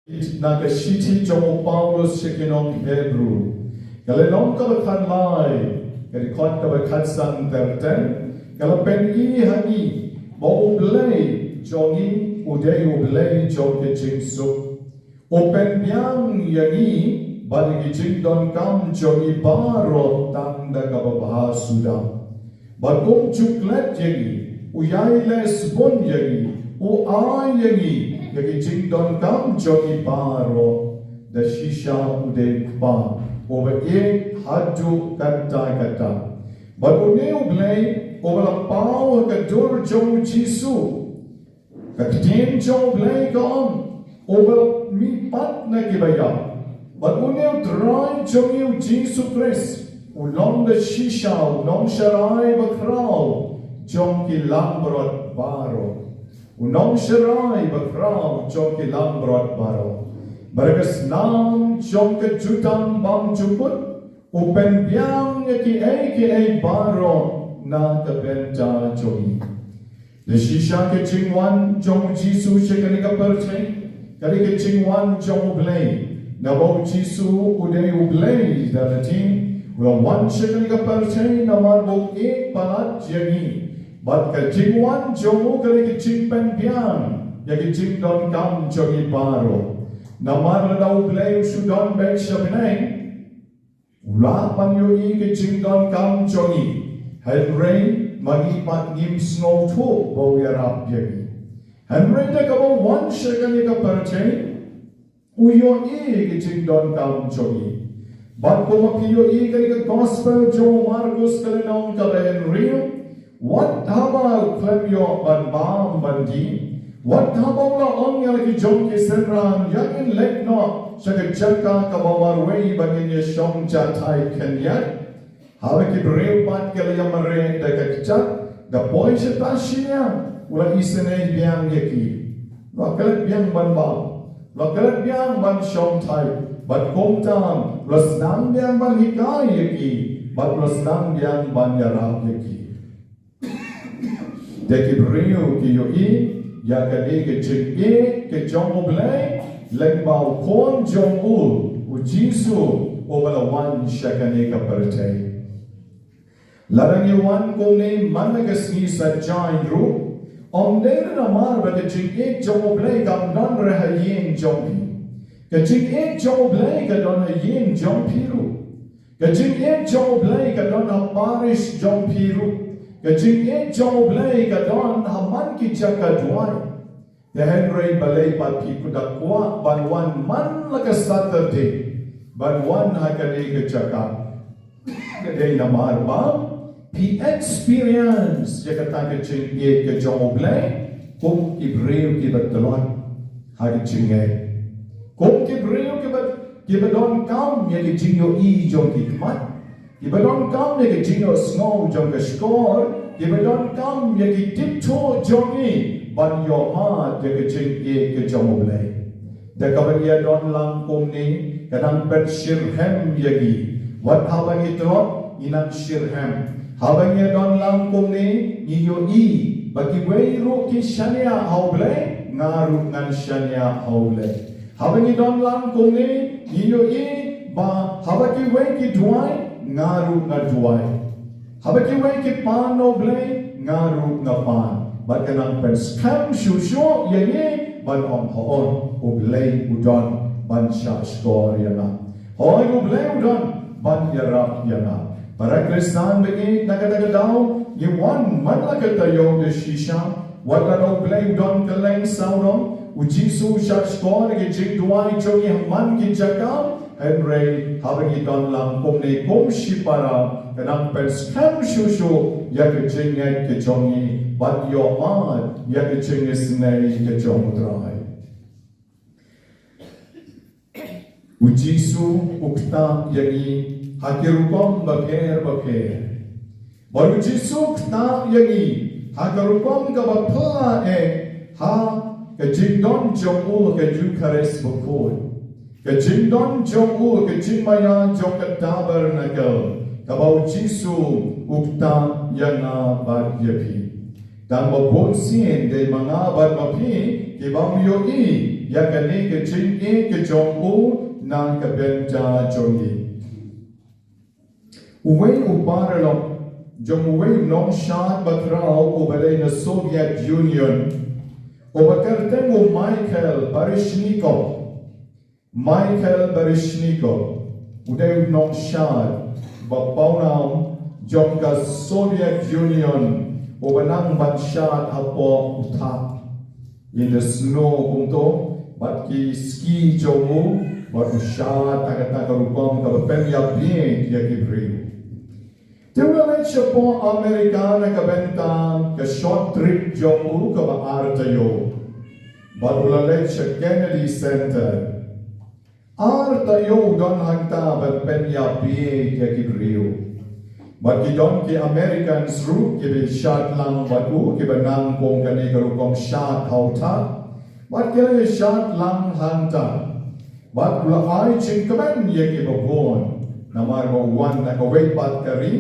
Nakashiti Jomo Paulus Shikinong Hebrew. Galenong Kabakanlay, Galikot Kabakatsan Terten, Galapen Hani, Maublay, Jongi, Uday Ublay, Jongi Jingsu. Open Yang Yani, Baligi Jingdon Kam, Jongi Baro, Tanda Gababaha Sudan. Bagong Chuklet Yagi, Uyailes Bon Yagi, Uay Yagi, Yagi Jingdon Kam, Jongi Baro, the Shisha Uday Ba, over eight Hadu Kata. But Uneu Blay, over a power Kadur Jong Jisu, Katin Jong Blay gone, over me Pat Nakibaya. But Uneu dry Jongi Jisu Christ. Ulong the shisha, ulong sharai bakrao, jonki lambrot baro. Ulong sharai bakrao, jonki lambrot baro. Barakas nam jonka jutam bam jukut, upen biang yaki baro na kabenta jongi. The shisha ke chingwan jong jisu shekanika perche, karike chingwan jong ublay. Nabo jisu uday ublay dalating. Well, one shekel ka perchay na marbog palat yagi. But ka jingwan jomo ka li jingpen piang. Yagi jingdon kam jogi paro. Na marla na ublay sudan bek shabinay. Ula pan yu ka jingdon kam jogi. Henry magipat ngim snow to bo yarap yagi. Henry na ka bo one shekel ka perchay. Uyo ka jingdon kam jogi. But kumakiyo ka gospel jo Marcos kalinong kabayan real. What haba klemyo ban bam bandi? What haba la ongya ki jong ki senram yakin lekno shakachaka kabamarway bagin ye shong chatai kenyat. Haba ki breu pat kalayamare dakakchat. The boy shatashinya ula isene biang yaki. Wakalat biang ban bam. Wakalat biang ban shong tai. But komtam rasnang biang ban hikay yaki, but rasnang biang ban yarap yaki. Deki brio ki yoi, yakade ke chike ke jong oblay, lengbao kon jong ul, ujisu obalawan shakane ka pertay. Larang yawan kone managasni sa jain ru, omdere namar ba ke chike jong oblay kam non rehayin jong pi. Kajing jong oblay ka don yin jong piru. Kajing jong oblay ka don parish jong piru. Kajing jong oblay ka don man ki chaka duay. The Henry balay pat pi kudakwa banwan man laka Saturday. Banwan hakade ka chaka. Kaday na marba. Pi experience yakata kajing ka jong oblay. Kung ibreo ki batalon. Hagijing kung kibreo kibadon kam yagi jingo i jong kikmat, kibadon kam yagi jingo snow jong kashkor, kibadon kam yagi tipto jong i ban yo ha yagi jing e ke jong oblay. Dakaban ya don lang kum ni kadang bet shirhem yagi. Wat habang ito inang shirhem. Habang ya don lang kum ni niyo i bagi wayro ki shania haublay ngaru ngan shania haublay. Habang idon lang kung ni, iyo ba, habang iway ki duway, ngaru nga duway. Habang iway ki pan oblay, ngaru nga pan. Ba't ka nang penskam shusho, yayi, ban om hoon, oblay udon, ban siya skor yana. Hoy oblay udon, ban yarap yana. Para kristan bagi, nagatagadaw, iwan man lagatayo de shisha, wala na oblay udon kaleng sauron, Ujisu shakskor ke jing duai jongi man ki jakam Henry habang idon lang kum ne kum shipara kanang penskam shushu ya ke jing ke jongi bat yo ad ya ke jing snei ke jong drai Ujisu ukta yagi hakirukom baker Baru Ujisu ukta yagi hakirukom ka bapla ha Kajingdon jong ke jukares bukul. Kajingdon jong ke jingmaya jong katabar nagal. Kabau jisu ukta yana bad yapi. Dan mabonsin de mga bad mapi kibam yoi ya ka ni ka jing ka jong u nang ka benta jongi uwei uparalok jong uwei nong shat batrao ubale na Soviet Union ubakarteng u Michael Barishnikov udai nong shat bapaunam jong ka Soviet Union ubanang banshat hapo utak in the snow kumto bat ki ski jomu bat shat takata karupam ka pemya bien ya kibri tewala chapo Americana ka benta ka short trip jomu ka ba artayo bat ulale Kennedy Center artayo don hangta bat pemya bien ya kibri but ki don ki Americans ru ki be shat lang batu ki banang kong kani karukong shat hauta but ki shat lang hanta but la ai ching kaman ye ki babon namar mo wan na ka wait pat kari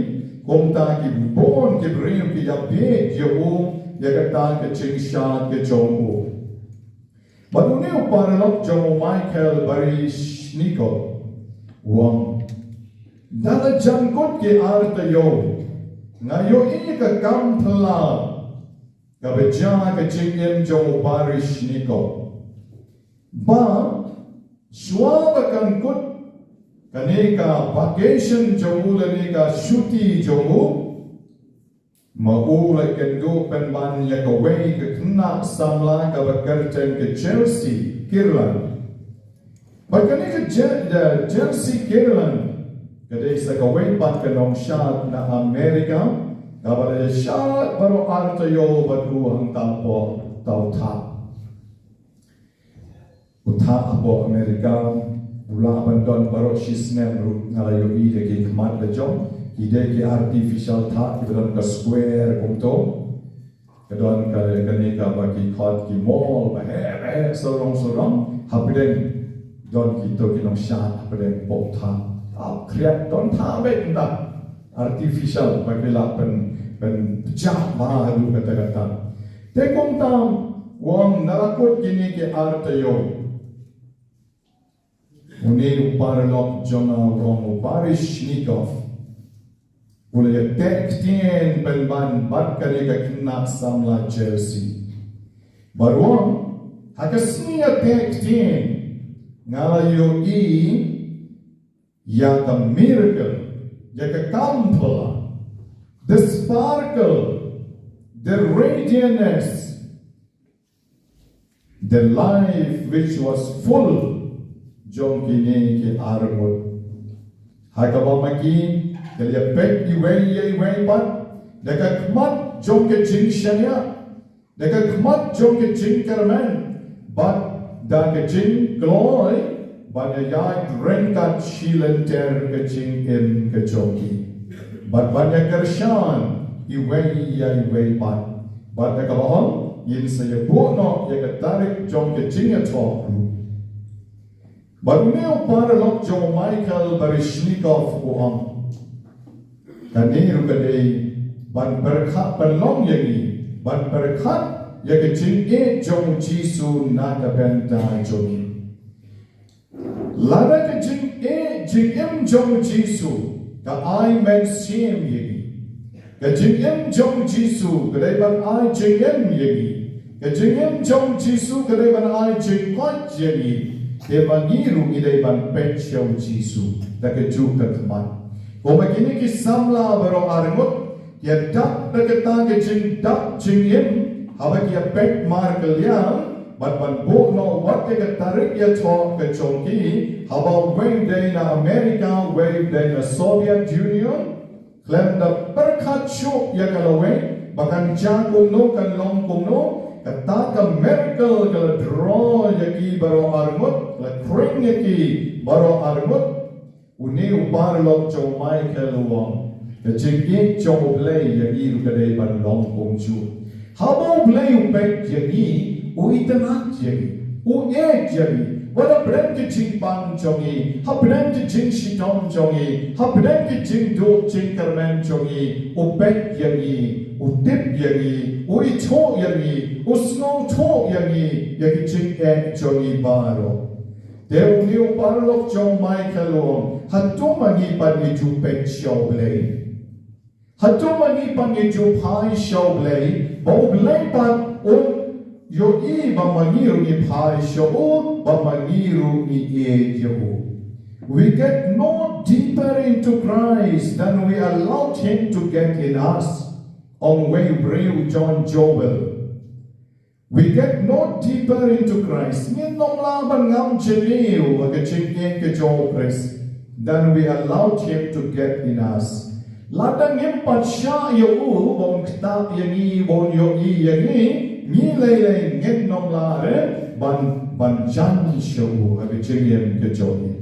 kong ta ki bon ki brin ki ya be ye o ye ka ta ki ching shat ki chong o but uni uparalok jong Michael Barishnikov wang dala jangkot ki artayo ngayo ini ka kampla ka beja ka chingem jong Barishnikov ba swaba kankut kaneka vacation jong ulaneka shuti jong maula kendo penban ya ka wei ka kna samla ka bakarten ke Chelsea Kirlan bakaneka Chelsea Kirlan kadai sa kawin pat kanong shat na Amerika kabala shat baro artayo batu ang tampo tauta uta apo Amerika ula abandon baro shisnem ru ngalayo ide ki kmat le jom ide ki artificial tha ibran ka square kumto kadon ka kanika baki khot ki mall ba he sorong hapden don ki to ki nong shat hapden pok tha kriat don thabek da artificial bagila pen jah baru kata-kata te kong tam wang narakut kini ke artayo uni uparlok jona wrong Barishnikov ule tek tien penban bat kali ka kina samla Chelsea barwang hakasnia tek tien ngalayo i ya ka miracle, ya ka kampala, the sparkle, the radiantness, the life which was full, jom kini ki armut. Hakabamaki, kaya pek iway pat, deka kmat jom ke jing shanya, deka kmat jom ke jing karaman, but da ke jing glory, banyak rengkat shilenter kecing in kecoki. But banyak kershan iway pat. But the kabahon yin saya bono ya tarik jom kecing ya talk. But ne uparalok jom Michael Barishnikov uam. Kani rukadei ban berkat penlong yangi ban berkat ya kecing jom Jisu naga benta jom. Lara ka jing jong Jisu ka ai men siem yegi ka jing jong Jisu ka dai ban ai jing yegi ka jing jong Jisu ka dai ban ai jing kwat yegi te mangiru idai ban pet show Jisu da ka ju ka kman ko magini ki samla baro armut ya dak da ka ta ka jing haba ki pet mar kalyan but ban bo no what ke tarik ya talk ke chonki about wave day na America wave day na Soviet Union klem da perkhat shuk ya kalawe bakan jago no kan long no kata ka miracle ka draw ya ki baro armut la kring ya ki baro armut uni upar lok cho Michael wong ke jing cho play ya ki ru ka dei ban long kong chu how about play upek ya ki u itanak jadi, u ek jadi, wala brand ki jing pan jongi, ha brand ki jing shiton jongi, ha brand ki jing do jing karman jongi, u bek yangi, u dip yangi, u ito yangi, u snow to yangi, yaki jing ek jongi baro. Deu niu parlok jong mai kalong, hatu mangi pan ni ju pek show blay. Hatu mangi pan ni ju pai show blay, bo blay pan yo I ba mangiru ni pai show, ba mangiru ni e yo. We get no deeper into Christ than we allowed Him to get in us. On way brave John Joel. We get no deeper into Christ. Than we allowed Him to get in us. Ladang Him patsya yo bon kta yangi bon yo I yangi ni lele ngin nom la re ban jan show ag chingem ke joy.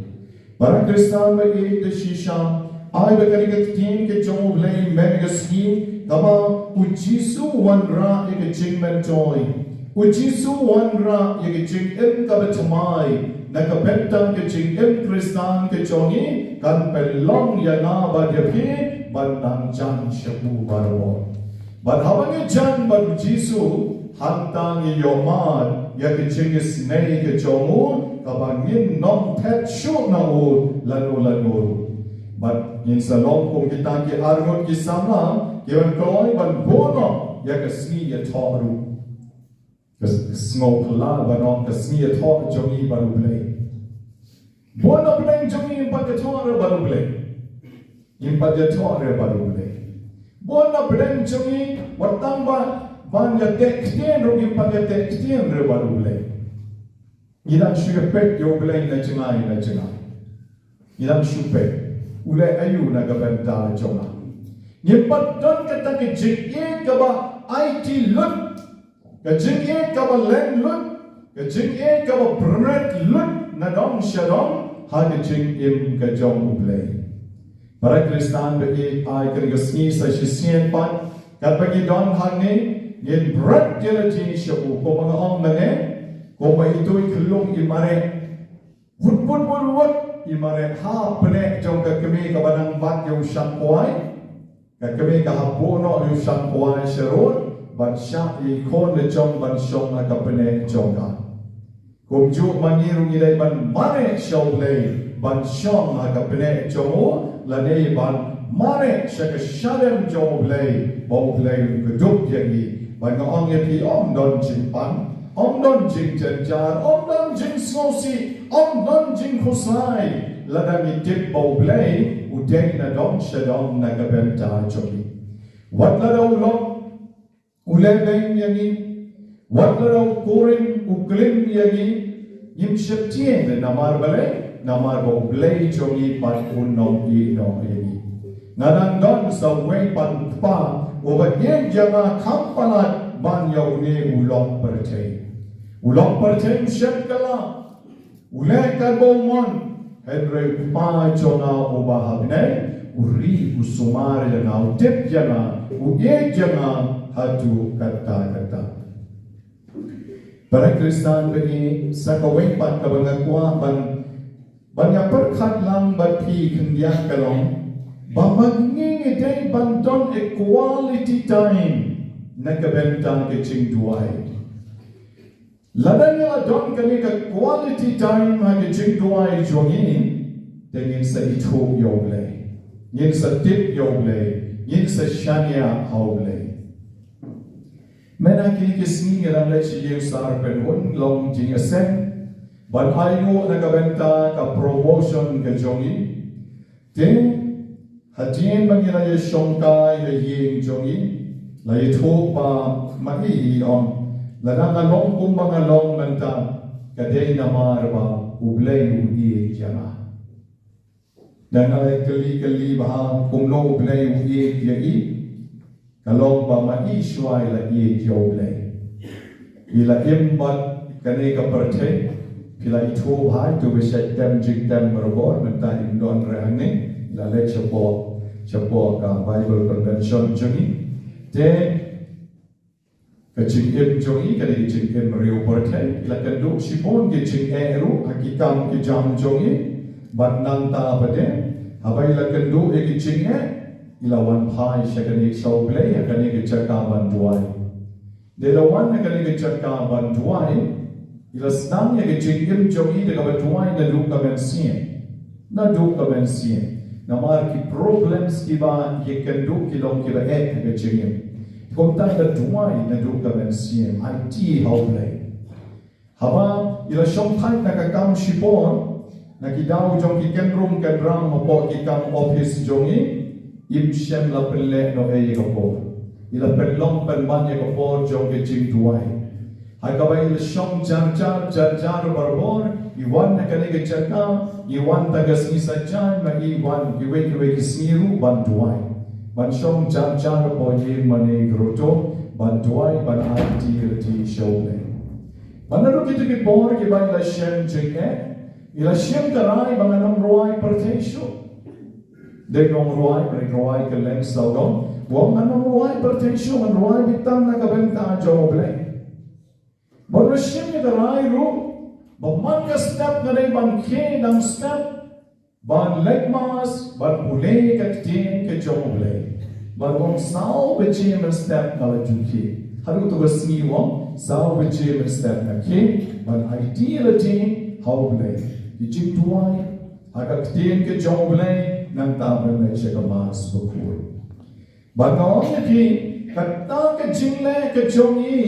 Para Kristan ba I de shisha ai ba kari ke tin ke joy lay mega scheme kama u Jisu wan ra ag chingmen joy. Ujisu wanra yagi jing im kabatamai nakabentang ke jing im Kristan ke jongi kan pelong yana badyapi bandang jan shabu barwo. But habangi jan bad Ujisu hantang yomad yagi jing isnei ke jongu kabangin nom pet shu na u lanu. But in salong kung kita ki arngot ki sama kiwan koi ban bono yagi sni yatoru. Snow pala banong kasniya talk jongi baru play. Bono play jongi impat yatora baru play. Impat yatora baru play. Bono play jongi watang ban ya tekstien ro impat ya tekstien re baru play. Idang syupet yo play na jengai. Idang syupet ulai ayu na gabenta jonga. Impat don kata ke jik kaba IT lut. Kajing kaba len lut, kajing kaba bread lut, nadong shadong, ha kajing im kajong uplay. Para Kristan bagi ay karigasni sa sisien pan, kat bagi don hangni, yin bread jelati shabu, ko mga ong mane, ko ba ito'y kulong imare, wut, imare ha pene jong kami kabanang bat yung siyangkway, kami kahapuno yung siyangkway sharot, ban syak I kon le jong ban syong na kapene jonga. Kung ju mangiru ngilay ban mare syong lay ban syong na kapene jongo lanay ban mare sya ka syadem jong lay bong lay kedup yagi ban ngaong yepi om don jing pan om don jing janjar om don jing sosi om don jing khusai ladang itip bong lay udeng na don syadong na kapenta jongi. Wat ladaw long Ulebeng yangi, watlarau kuring uklim yangi, yim syetien namar balai, namar bau blay jongi pan unong ino yangi. Nganang don sa way pan pa, ubat yen jama kampalat ban yaune ulong percay. Ulong percay syet kala, ulay karbomon, Henry pa jonga ubahabne, uri usumar yana, utip yana, uye yana, hatu kata. Para Kristan bagi sakaweng pan kabangakwa ban ya perkat lang bati kendiak kalong bamaging day bandon equality time nakabentang kecing duai. Ladanya don kami ka quality time ha kecing duai jongin dengan sa ito yoble, yin sa tip yoble, yin sa shania hauble. Mena kini kisni ngilang lai siya sar penhun long jing asen ban ayo nakabenta ka promotion ka jongi tin hatien bangila ye shongkai ye ying jongi lai tho pa mahi on ladang long kumbang long menta kadai namar ba ublay ubi jama dan ai kali bah kumno ublay ubi yai kalong ba mai shwai la ye joble ila imbat kane ka perthe pila itho bhai tu be shaitam jiktam barobor menta indon rehane la le chapo ka bible convention chungi te Kecing em jongi kali kecing em riu berthe ila kenduk sipon kecing eru hakikam ke jam jongi ban nanta bade habai ila kenduk kecing ila wan phai shakani show play hakani ke chaka ban duai de la wan hakani ke chaka ban duai ila snang ya kecing em jongi de ka duai na lu ka ben sien na du ka ben sien na mar ki problems ki ba ye kenduk ki long ki ba kecing em Kontak na duai na duka ben siem IT hauplay. Haba ila shongthai na kakam shipon na kidaw jong ki kenrum kenram mapo ki kam office jongi im shem la pelle no e ko ila pellong pen ban ye ko jong ki jing duai. Hakaba ila shong jar barbor iwan na kani ke chaka iwan tagas ni sajan ma iwan iwe ki sniru ban duai. Ban shong jar po ye mane groto ban duai ban IT show le ban ro kitu ki por ki ban la shem jenge ila shem karai ban nam roi pertesho de nong roi ke leng saudon wong nam roi pertesho man roi bitam na ka ben ta jo ble ban shem ni karai ru ban man ka step na dei ban ke dang step ban lekmas ban pule ka tin ke jongle ban wong sao be jim step na la juki haru to gasni wong sao be jim step na ke ban ideality how ble ki jim tuai aga tin ke jongle nang ta ben me che ka mas bukul ban ngong ki kata ke jingle ke jongi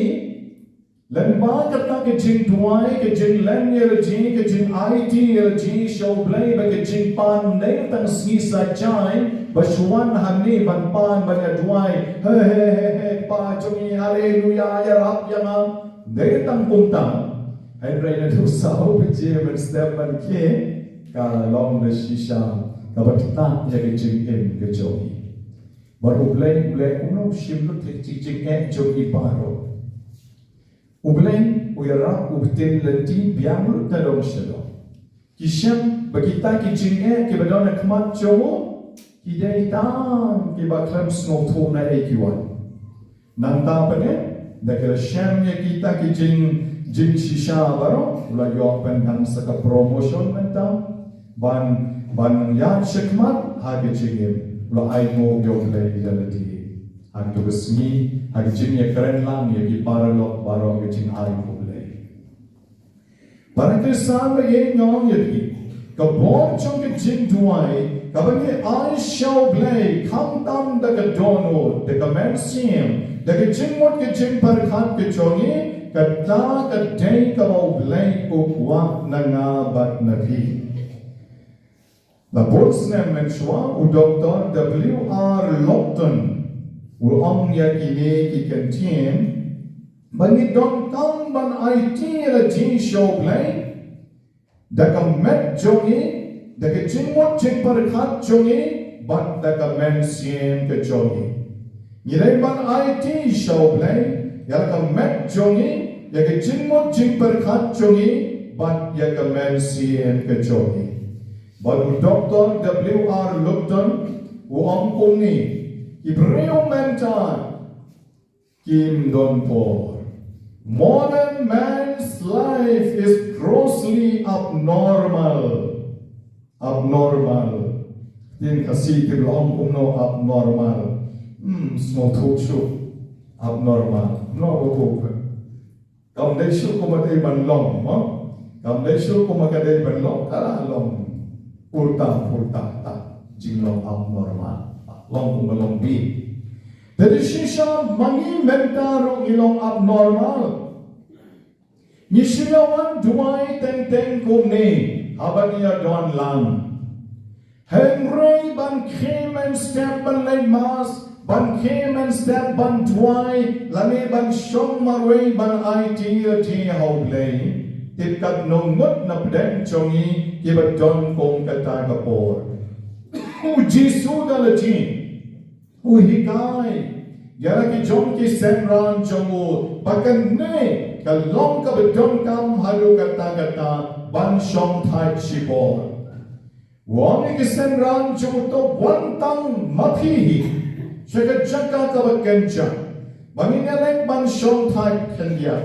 Len ba kata ke jing tuai ke jing len ye ji ke jing IT ye ji show play ba ke jing pan nei tang si sa chai ba shuan hanni ban pan ba ya tuai he pa chungi hallelujah ya rap ya ma nei tang pum ta hai rai na tu sao be je ban step ban ke ka long de shisha ka ba ta ya ke jing em ke jogi ba ru play uno shim lu te jing jogi paro Ublen uyara ubten lenti biang tadong shelo. Kisham bagita ki jinge ke badona kmat jomo ki dei tan ki bakram snow to na ekiwan. Nang ta pane da ke sham ye kita ki jing shisha baro la yo pen kan saka promotion menta ban ya shekmat ha ke jingem lo ai mo yo le reality. Ang tugasmi, ang jing ya keren lang ya ki paralok barong ya jing ay kublay. Parang krisan ba ye nyong ya ki, kabon chong ya jing duay, kabang ye ay shaw blay, kam tam da ka dono, da ka men siyem, da ka jing mot ka jing parkat ka chongi, ka ta ka day ka mau blay ukwak na nga bat na ki. Labos na menshwa u Dr. W.R. Lopton, Uang ya kini ikantin, bani don kam ban IT la jing show play, daka met jongi, daka jingmot jing parkat jongi, ban daka men siem ke jongi. Nilai ban IT show play, yaka met jongi, yaka jingmot jing parkat jongi, ban yaka men siem ke jongi. Ban Dr. W.R. Lupton, uang kumni, Ibreo mentan Kim Don Por. Modern man's life is grossly abnormal. Din kasi tilong kumno abnormal. Small tuchu. Abnormal. No hope. Kam desyo kumatay banlong, mo? Kam desyo kumakatay banlong, kalalong. Pulta ta. Jinglong abnormal. Long kumalong bi. Jadi shisha mangi mentarong ilong abnormal. Ni siyawan duay teng kumni haban niya don lang. Henry ban kemen step ban lay mas ban kemen step ban duay lami ban shong marway ban IT ti hauplay. Tipkat nungut na pden chongi kibat don kong katagapor. Jisu dalajin. Uhikai, yara ki jom ki senran jomu, bakan ne kalong ka bedon kam halu kata ban shong thai shibor. Wang ki senran jomu to wantang mathi, shaka jaka ka bakencha, Banginelek ban shong thai kendia.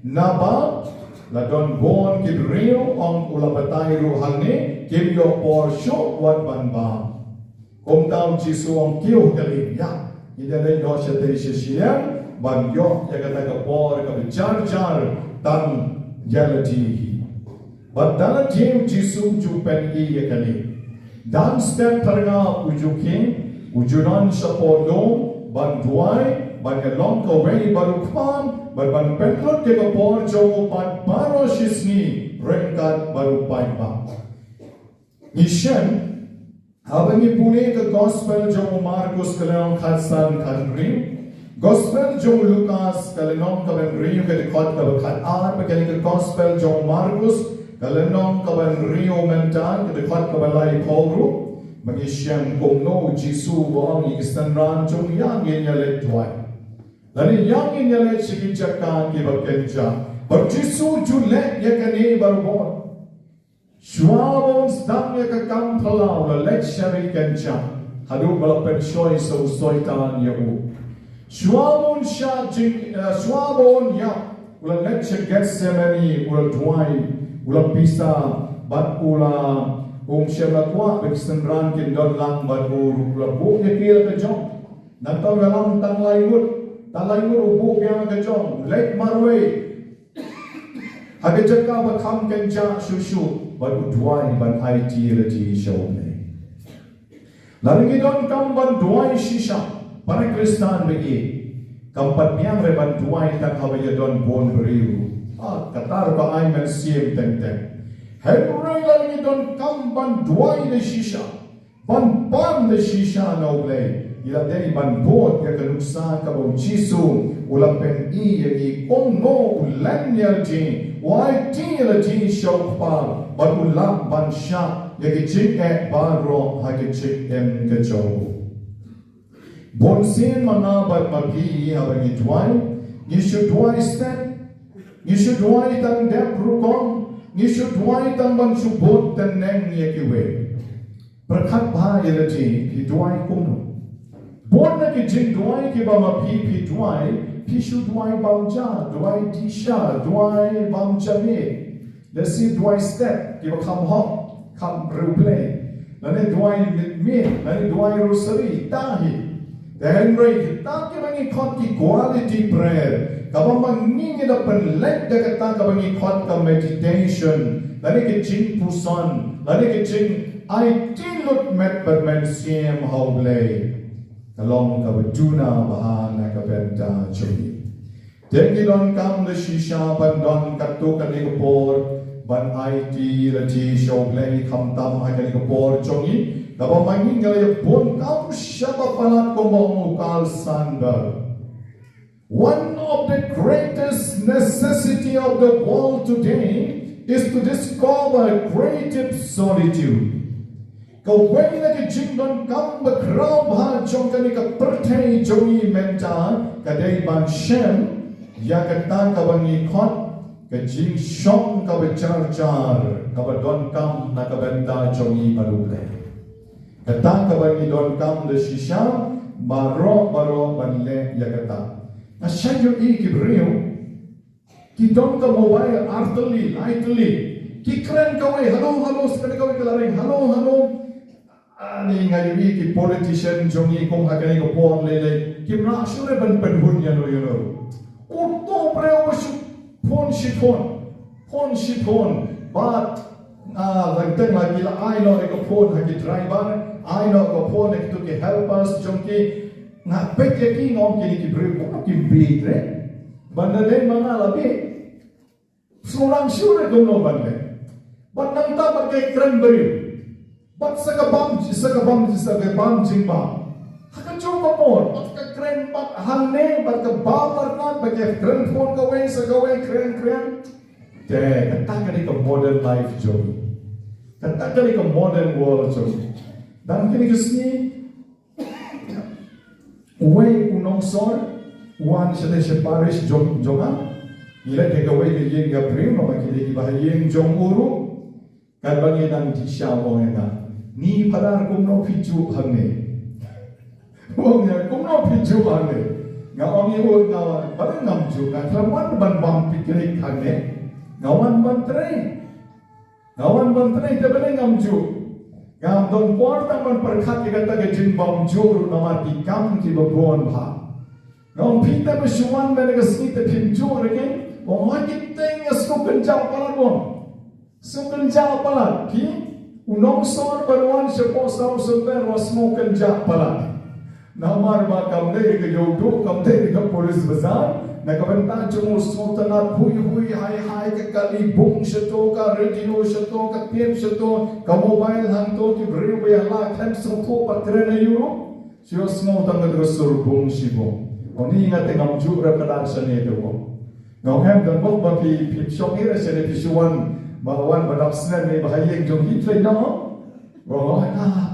Naba la don bon kib rio ong ulabatay ruhane kim yo por sho wat ban ba. Om tao jisu ong kiu kalim ya. Ida le yo shate shishiyan ban yo ya kata ka por ka jar jar tan yalati. But dala jim jisu ju pen I ya kalim. Dan step paranga ujukin ujunan sapodong ban duai ban elong ka wei barukpan ban pentlot ke ka por jo ban paro shisni rengkat barupai ba. Nishan Habang ipuli ka gospel jo Marcos kalenong khatsan khatri, gospel jo Lucas kalenong kabenrio kadikot kabakhat pagkali ka gospel jo Marcos kalenong kabenrio mentan kadikot kabalay pogro, magisyang kumno Jisu boang ikistanran jo yang inyalet tuay. Lani yang inyalet sikijakan kibagkenja, but Jisu julet yakani barubon. Shwabon stam ya kakam palaw la lecture kencha hadu balapen shoy so soitan ya u Shwabon sha jing Shwabon ya ula lecture Gethsemane ula duai ula pisa bat ula shema kwa beksenran kin don lang bat ula bu ya kil ka jong nantau dalam tanglai ubu yang ka jong lek marway Aga jaka bakam kenja shushu ban duai ban IT rati shawne. Lalu don kam ban duai shisha para Kristan begi kampat miang re ban duai tak hawaya don bon beriu. Katar ba ay men siem teng. Henry lalu don kam ban duai de shisha ban de shisha no play. Ila dari ban bot ya kanuksa ka bau Jisu ulang pen I yagi kong no ulan yalji Why tinggal di shoppa barulah bansha yagi cik baro hagi cik kejauh. Bonsin mana bat magi habangi tuai, ngishu tuai step, ngishu tuai tang dep rukong, ngishu tuai tang banshu bot dan neng yakiwe. Berkat bahaya lagi pi tuai kuno. Bon lagi jing tuai kiba pi tuai. Pishu duai bamja, duai tisha, duai bamjame. Let's see duai step. Kita come hop, come replay. Lalu duai mitmit, lalu duai rosary, tahi. Dan kita bangi kot ki quality prayer. Kau bangi kita penlek dekat kau bangi kot ka meditation. Lalu kecing pusan, lalu kecing IT lut met bermensiam haublay. Kalong ka bajuna bahana ka benta chumi. Dengi don kam le shisha ban don katu ka ni kapor ban IT rati shoglay kam tam ha ka ni kapor chumi. Kaba mangin ngalay bon kam shaba palat ko mo ukal sandal. One of the greatest necessity of the world today is to discover creative solitude. Kau bagi lagi jingdon kam berkerau bahan jong kani ka pertai jongi menta kadai ban shem ya kata ka bangi khot ka jing shong ka becar ka don kam na ka benta jongi baruble kata ka bangi don kam de shisha baro banle ya kata ashayo I kibrio ki don ka mobile artily lightly ki kren ka we hello sekali ka we kalaring hello Ani ngayon ki politician jongi kong hagani ko po ang lele kim na sure ban penhun yan o yun uto preo pon shipon but lagteng lagi la I know ko po hagi driver I know ko po na kito ki help us jongi nga pek yaki ngom kini ki breu ko ki bitre bandale mga labi surang sure kuno bande but nang ta bagay cranberry But sa kabam jingba. Hakan coba pon, bat ka kren bat hangne, bat ka babar na, bat ka kren pon kaway sa kaway kren. Kata kani ka modern life joy. Kata kani ka modern world joy. Dan kini kesini, way unong sor, wan siya parish jonga. Ila kaya way kaya Gabriel, makikili bahayeng jong uru. Kadbangi nang tisya mo nga. Ni padar kumno piju hangne. Wongnya kumno piju hangne. Ngawang iu ngawan pada ngamju ngakelaman ban bam piknik kane ngawan bantre tebele ngamju ngam don por taman perkhat kata ke jin bam juru nama tikam ki babon bha ngam pita besuan mele kesni te pim juru ke wong hajit teng asko kenjal pala ki unong sor baruan sepo sau seber wasmo kenjal pala namar ba kamne ke jodo kamne ke polis bazar na kabanta jumu sultanat hui hai ke kali bung seto ka radio seto ka tip seto ka mobile hanto ki bri be la kan seto patre na euro sio smo tang ke sur bung sibo oni ngate ngam ju ra kadar sane de ko ngau hem dan bok ba pi shong ira sene pi suan bawan badap sene me bahayeng jong hit le no wo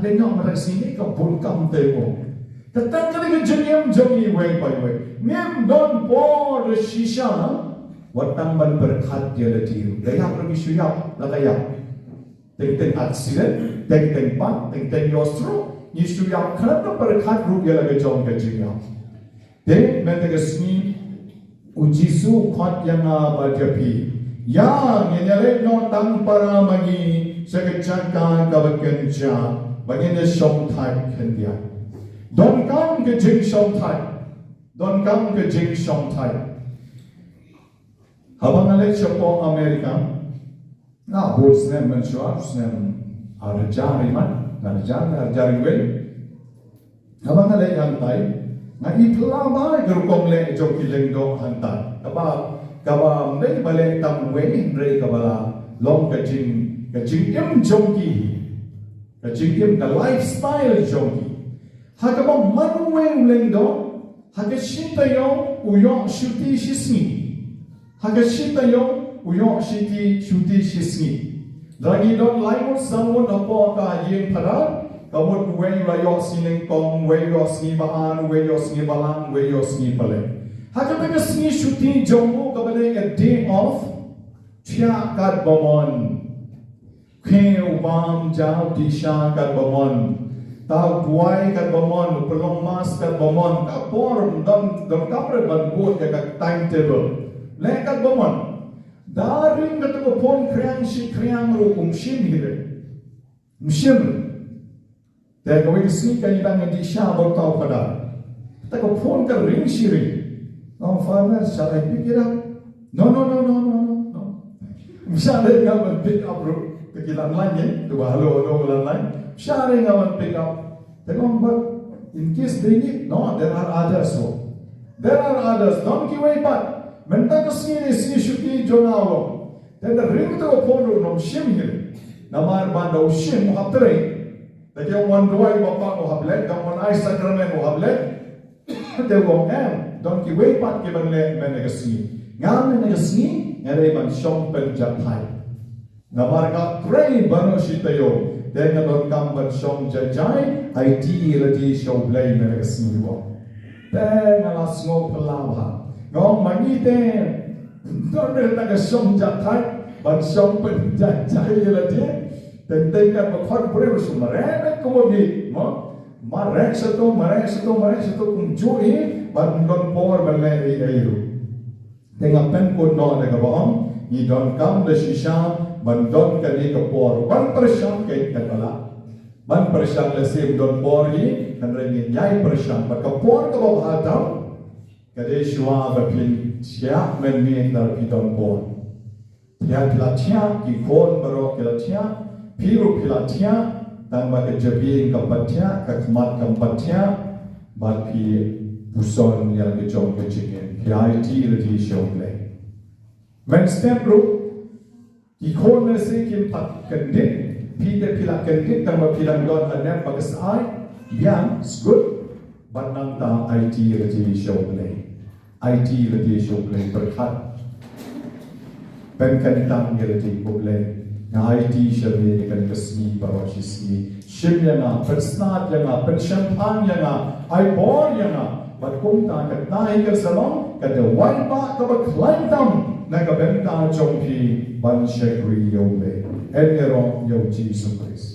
le no ma sini ka bun kam te ko Tatang kali ke jeniam jami weng pai weng. Mem don por shisha, watang ban berkat dia letiru. Gaya pergi suyap, lagaya. Teng accident, teng pan, teng yostro. Ni suyap kerana berkat rugi lagi jom ke jeniam. Teng mentega sini ujisu kot yang berjapi. Yang nyale no tang para magi sekejaka kabakenja. Bagainya shong type kendia. Don't come ke jing shong thai. Habang alek siapa Amerika, na bos nem mensuar, nem arjari man, arjari wen. Habang alek hantai, na itlama gerukong le joki lengdo hantai. Kaba mei balik tam wen rei kabala long ke jing im joki, ke jing im the lifestyle joki. Hakaba manueng lengdo, hakashita yo uyo shuti shisni. Lagi don lain samun apa ka yin pada, kamu wen rayo sining kong, wen yo sni baan, wen yo sni balang, wen yo sni pale. Hakaba ka sni shuti jomo kabale a day off, tia kat bomon, khe ubam jao disha kat bomon. Tau buai kat bomon, pelong mas kat bomon, kat borm dan kapre ban buat kat timetable. Le kat bomon. Daring kat ko pon kriang ru umshim hire. Umshim. Te ko wis sni kan ibang di sha bot tau pada. Ta ko pon ka ring shiri. Oh father, shall I pick it up? No. Shall I pick up ru? Kekilan lain, dua halo lain. Sharing our pick up. But in case they need, no, there are others. So there are others. Don't give away but mentang sini shuti jonawo. Then the ring to upon no shim here. Namar bando shim hapre. That you one doy bapa mo hablet, don't one eye sacrament mo hablet. They won't have. Don't give away but given le menegasi. Ngam menegasi, ngare ban shong pen japai. Namar ka pray bano shitayo. Then the Lord come but shong jajai, ideally show blame and a snivo. Then a last snow palava. No money then. Don't really like a shong jatai, but shong pen jajai. Then take up a hot bread from Marana, come of it. Marexato, kum joy, but don't pour Malay air. Then a pen could not like a bomb. You don't come the shisha. Bandon kali kapor, ban persyam kait katala, ban persyam lesim don pori, dan rengin yai persyam, ban kapor kabau hadam, kade shua bapin siap menmin dar pidon por, piat pilatnya kikon baro pilatnya, piru pilatnya, dan bagi jabin kampatnya, kakmat kampatnya, bagi puson yang kejong kecikin, piai ti lagi shomle, men step group. Ikon nasi kim pat kendit, pide pila kendit tambah pila don anem bagas ai, yang good, but nang ta IT lagi show play berkat, pen kentang lagi play, na IT show ni kan kesni barosisni, shim yang persnat yang pensyampan yang ibor yang, but kung ta kat naik ke salon, kat the one ba kabak lantam. Nagabenta jompi ban shekri yole. Enero yo Jesus Christ.